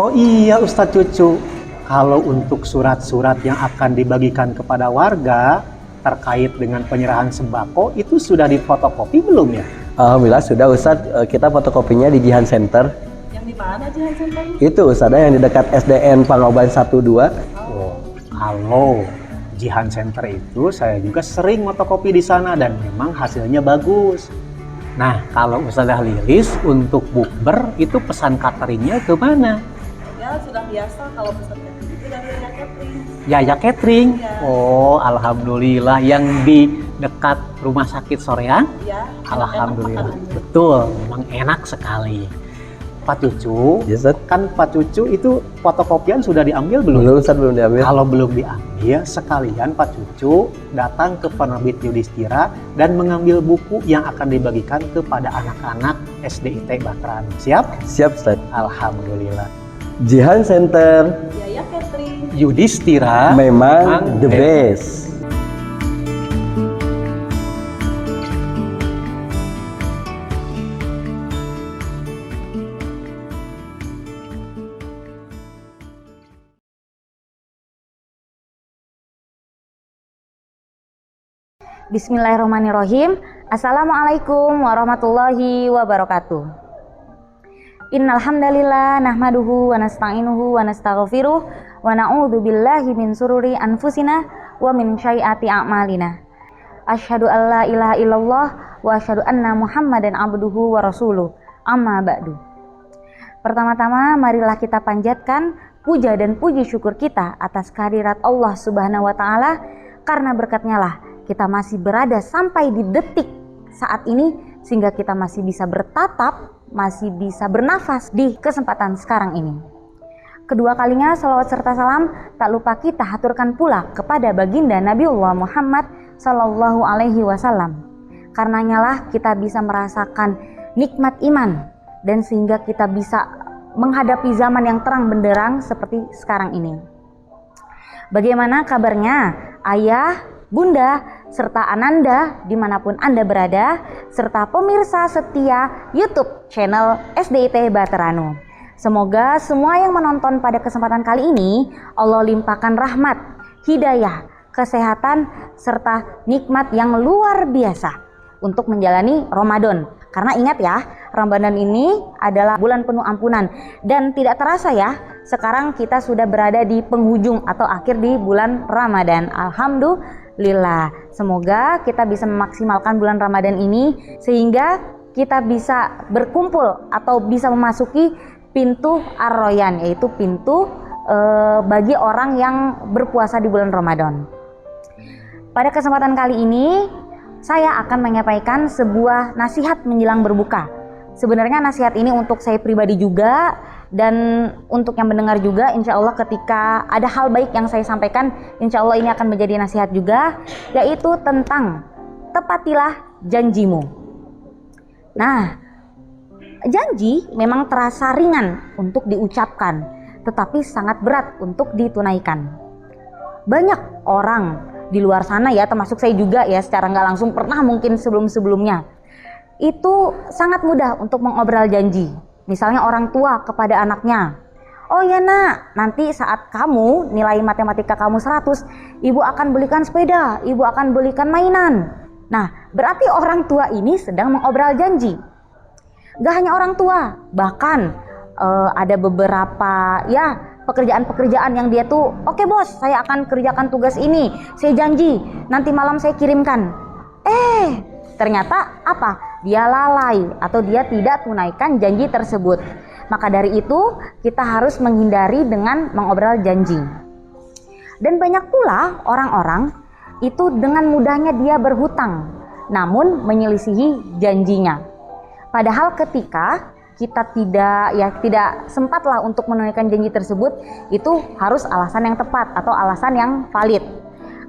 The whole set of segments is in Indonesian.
Oh iya Ustadz Cucu, kalau untuk surat-surat yang akan dibagikan kepada warga terkait dengan penyerahan sembako itu sudah difotokopi belum ya? Alhamdulillah sudah Ustadz, kita fotokopinya di Jihan Center. Yang di mana Jihan Center? Itu Ustadz, yang di dekat SDN Pangoban 1-2. Oh, kalau Jihan Center itu saya juga sering fotokopi di sana dan memang hasilnya bagus. Nah, kalau Ustazah Lilis untuk bukber itu pesan cateringnya ke mana? Ya sudah biasa kalau pesan catering itu dari Yaya Catering. Yaya Catering? Ya. Oh, alhamdulillah. Yang di dekat rumah sakit Soreang? Ya. Alhamdulillah. Betul, memang enak sekali. Pak Cucu, Yes, Ustadz. kan Pak Cucu itu fotokopian sudah diambil belum? Belum Ustadz, belum diambil. Kalau belum diambil, sekalian Pak Cucu datang ke penerbit Yudhistira dan mengambil buku yang akan dibagikan kepada anak-anak SDIT Batraan. Siap? Siap Ustadz. Alhamdulillah. Jihan Center Yaya Catering. Yudhistira memang the best. Bismillahirrahmanirrahim. Assalamualaikum warahmatullahi wabarakatuh. Innal hamdalillah nahmaduhu wa nasta'inuhu wa nastaghfiruh wa na'udzu billahi min sururi anfusina wa min syai'ati a'malina. Asyhadu an la ilaha illallah wa asyhadu anna Muhammadan abduhu wa rasuluh. Amma ba'du. Pertama-tama marilah kita panjatkan puja dan puji syukur kita atas kehadirat Allah Subhanahu wa taala, karena berkatnya lah kita masih berada sampai di detik saat ini, sehingga kita masih bisa bertatap, masih bisa bernafas di kesempatan sekarang ini. Kedua kalinya salawat serta salam tak lupa kita haturkan pula kepada baginda Nabiullah Muhammad Sallallahu Alaihi Wasallam. Karenanya lah kita bisa merasakan nikmat iman, dan sehingga kita bisa menghadapi zaman yang terang benderang seperti sekarang ini. Bagaimana kabarnya ayah, bunda, serta ananda dimanapun Anda berada, serta pemirsa setia YouTube channel SDIT Baterano. Semoga semua yang menonton pada kesempatan kali ini Allah limpahkan rahmat, hidayah, kesehatan, serta nikmat yang luar biasa untuk menjalani Ramadan. Karena ingat ya, Ramadan ini adalah bulan penuh ampunan, dan tidak terasa ya, sekarang kita sudah berada di penghujung atau akhir di bulan Ramadan. Alhamdulillah, semoga kita bisa memaksimalkan bulan Ramadan ini sehingga kita bisa berkumpul atau bisa memasuki pintu Ar-Royan, yaitu pintu bagi orang yang berpuasa di bulan Ramadan. Pada kesempatan kali ini saya akan menyampaikan sebuah nasihat menjelang berbuka. Sebenarnya nasihat ini untuk saya pribadi juga, dan untuk yang mendengar juga, insya Allah ketika ada hal baik yang saya sampaikan, insya Allah ini akan menjadi nasihat juga, yaitu tentang tepatilah janjimu. Nah, janji memang terasa ringan untuk diucapkan, tetapi sangat berat untuk ditunaikan. Banyak orang di luar sana ya, termasuk saya juga ya, secara nggak langsung pernah mungkin sebelum-sebelumnya, itu sangat mudah untuk mengobrol janji. Misalnya orang tua kepada anaknya, oh ya nak, nanti saat kamu nilai matematika kamu 100, ibu akan belikan sepeda, ibu akan belikan mainan. Nah, berarti orang tua ini sedang mengobrol janji. Gak hanya orang tua, bahkan ada beberapa ya pekerjaan-pekerjaan yang dia tuh, oke bos, saya akan kerjakan tugas ini, saya janji nanti malam saya kirimkan. Ternyata apa? Dia lalai atau dia tidak tunaikan janji tersebut. Maka dari itu kita harus menghindari dengan mengobrol janji. Dan banyak pula orang-orang itu dengan mudahnya dia berhutang, namun menyelisihi janjinya. Padahal ketika kita tidak sempatlah untuk menunaikan janji tersebut, itu harus alasan yang tepat atau alasan yang valid.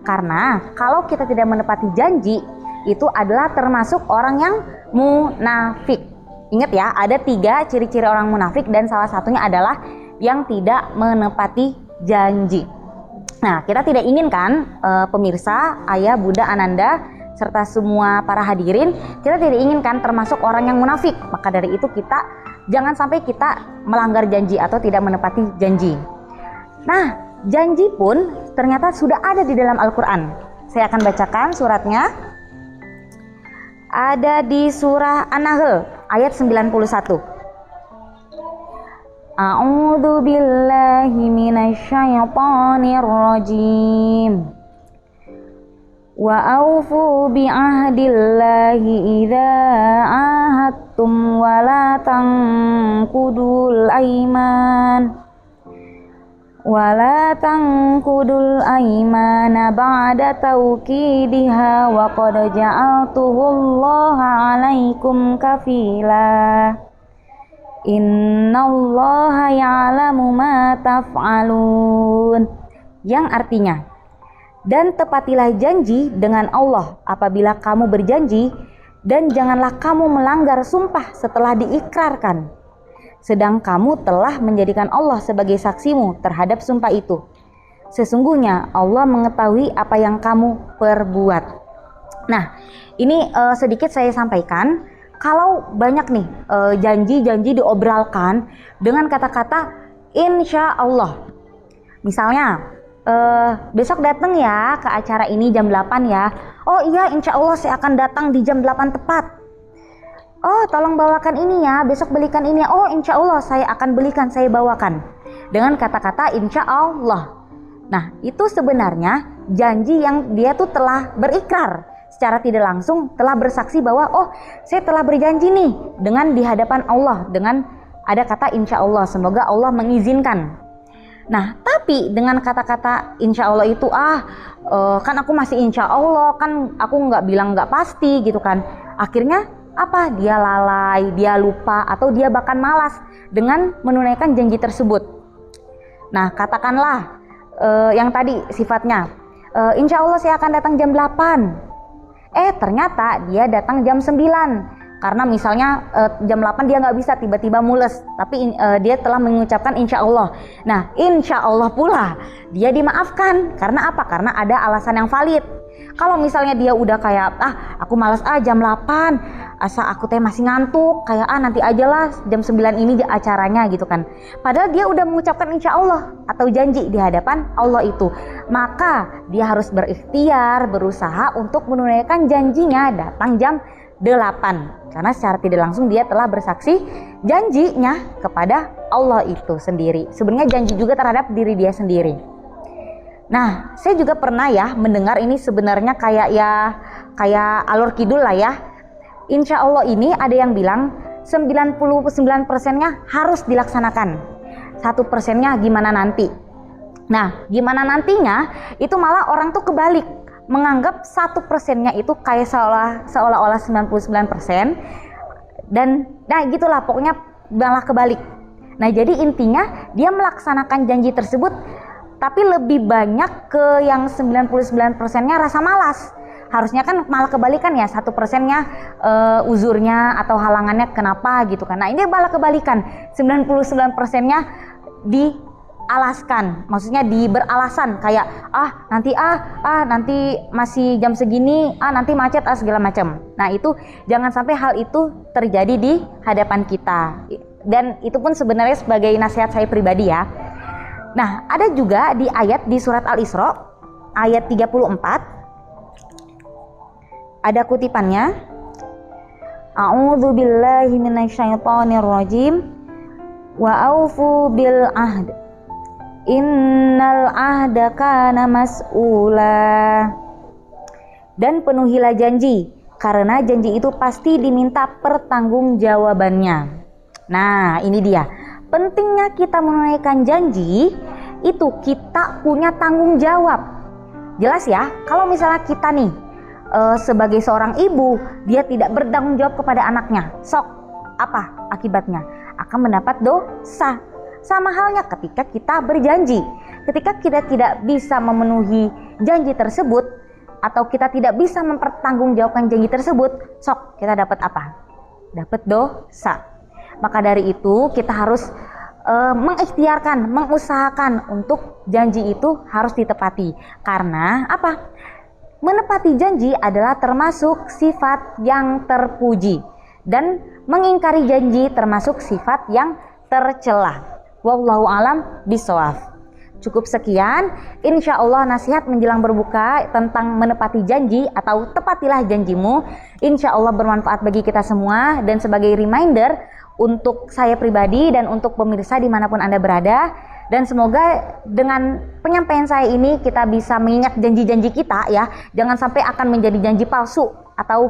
Karena kalau kita tidak menepati janji, itu adalah termasuk orang yang munafik. Ingat ya, ada 3 ciri-ciri orang munafik, dan salah satunya adalah yang tidak menepati janji. Nah, kita tidak inginkan pemirsa, ayah, bunda, ananda, serta semua para hadirin, kita tidak inginkan termasuk orang yang munafik. Maka dari itu kita jangan sampai kita melanggar janji atau tidak menepati janji. Nah, janji pun ternyata sudah ada di dalam Al-Quran. Saya akan bacakan suratnya. Ada di surah An-Nahl ayat 91. A'udzu billahi minasyaitonir rajim. Wa aufu bi ahdillahi idza ahadtum wa la tanqudul aiman wa la tanqudul aimana ba'da tawkidiha wa qad ja'altuhullaha 'alaikum kafila innallaha ya'lamu ma taf'alun, yang artinya, dan tepatilah janji dengan Allah apabila kamu berjanji, dan janganlah kamu melanggar sumpah setelah diikrarkan, sedang kamu telah menjadikan Allah sebagai saksimu terhadap sumpah itu. Sesungguhnya Allah mengetahui apa yang kamu perbuat. Nah, ini sedikit saya sampaikan. Kalau banyak nih janji-janji diobralkan dengan kata-kata insya Allah. Misalnya, besok datang ya ke acara ini jam 8 ya. Oh iya, insya Allah saya akan datang di jam 8 tepat. Oh, tolong bawakan ini ya, besok belikan ini ya. Oh, insya Allah saya akan belikan, saya bawakan. Dengan kata-kata insya Allah. Nah, itu sebenarnya janji yang dia tuh telah berikrar. Secara tidak langsung telah bersaksi bahwa oh, saya telah berjanji nih dengan di hadapan Allah dengan ada kata insya Allah, semoga Allah mengizinkan. Nah, tapi dengan kata-kata insya Allah itu kan aku masih insya Allah, kan aku nggak bilang nggak pasti gitu kan. Akhirnya apa? Dia lalai, dia lupa, atau dia bahkan malas dengan menunaikan janji tersebut. Nah, katakanlah yang tadi sifatnya insya Allah saya akan datang jam 8. Ternyata dia datang jam 9 karena misalnya jam 8 dia nggak bisa, tiba-tiba mules, tapi dia telah mengucapkan insya Allah. Nah, insya Allah pula dia dimaafkan karena apa? Karena ada alasan yang valid. Kalau misalnya dia udah kayak aku malas jam 8, asa aku teh masih ngantuk, kayak nanti aja lah jam 9 ini acaranya gitu kan. Padahal dia udah mengucapkan insya Allah atau janji di hadapan Allah itu. Maka dia harus berikhtiar, berusaha untuk menunaikan janjinya datang jam 8. Karena secara tidak langsung dia telah bersaksi janjinya kepada Allah itu sendiri. Sebenarnya janji juga terhadap diri dia sendiri. Nah, saya juga pernah ya mendengar ini sebenarnya kayak alur kidul lah ya. Insya Allah ini ada yang bilang 99%-nya harus dilaksanakan. 1%-nya gimana nanti. Nah, gimana nantinya itu malah orang tuh kebalik. Menganggap 1%-nya itu kayak seolah-olah 99%. Dan nah gitulah pokoknya malah kebalik. Nah, jadi intinya dia melaksanakan janji tersebut tapi lebih banyak ke yang 99%-nya rasa malas. Harusnya kan malah kebalikan ya, 1%-nya uzurnya atau halangannya kenapa gitu kan. Nah, ini malah kebalikan, 99%-nya dialaskan, maksudnya beralasan kayak nanti masih jam segini, nanti macet segala macam. Nah, itu jangan sampai hal itu terjadi di hadapan kita. Dan itu pun sebenarnya sebagai nasihat saya pribadi ya. Nah, ada juga di ayat di surat Al-Isra ayat 34 ada kutipannya, A'udzu billahi minasyaitonir rajim wa aufu bil ahd innal ahda kana mas'ula, dan penuhilah janji karena janji itu pasti diminta pertanggungjawabannya. Nah, ini dia pentingnya kita menunaikan janji, itu kita punya tanggung jawab. Jelas ya, kalau misalnya kita nih sebagai seorang ibu, dia tidak bertanggung jawab kepada anaknya, sok apa akibatnya? Akan mendapat dosa. Sama halnya ketika kita berjanji. Ketika kita tidak bisa memenuhi janji tersebut, atau kita tidak bisa mempertanggungjawabkan janji tersebut, sok kita dapat apa? Dapat dosa. Maka dari itu kita harus mengikhtiarkan, mengusahakan untuk janji itu harus ditepati. Karena apa? Menepati janji adalah termasuk sifat yang terpuji. dan mengingkari janji termasuk sifat yang tercela. Wallahu alam bishawab. Cukup sekian, insya Allah nasihat menjelang berbuka tentang menepati janji atau tepatilah janjimu. Insya Allah bermanfaat bagi kita semua dan sebagai reminder untuk saya pribadi dan untuk pemirsa dimanapun Anda berada. Dan semoga dengan penyampaian saya ini kita bisa mengingat janji-janji kita ya. Jangan sampai akan menjadi janji palsu atau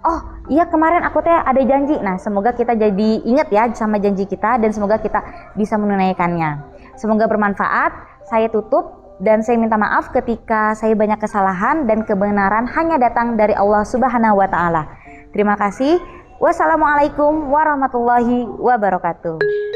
oh iya kemarin aku teh ada janji. Nah semoga kita jadi ingat ya sama janji kita dan semoga kita bisa menunaikannya. Semoga bermanfaat. Saya tutup dan saya minta maaf ketika saya banyak kesalahan dan kebenaran hanya datang dari Allah Subhanahu wa taala. Terima kasih. Wassalamualaikum warahmatullahi wabarakatuh.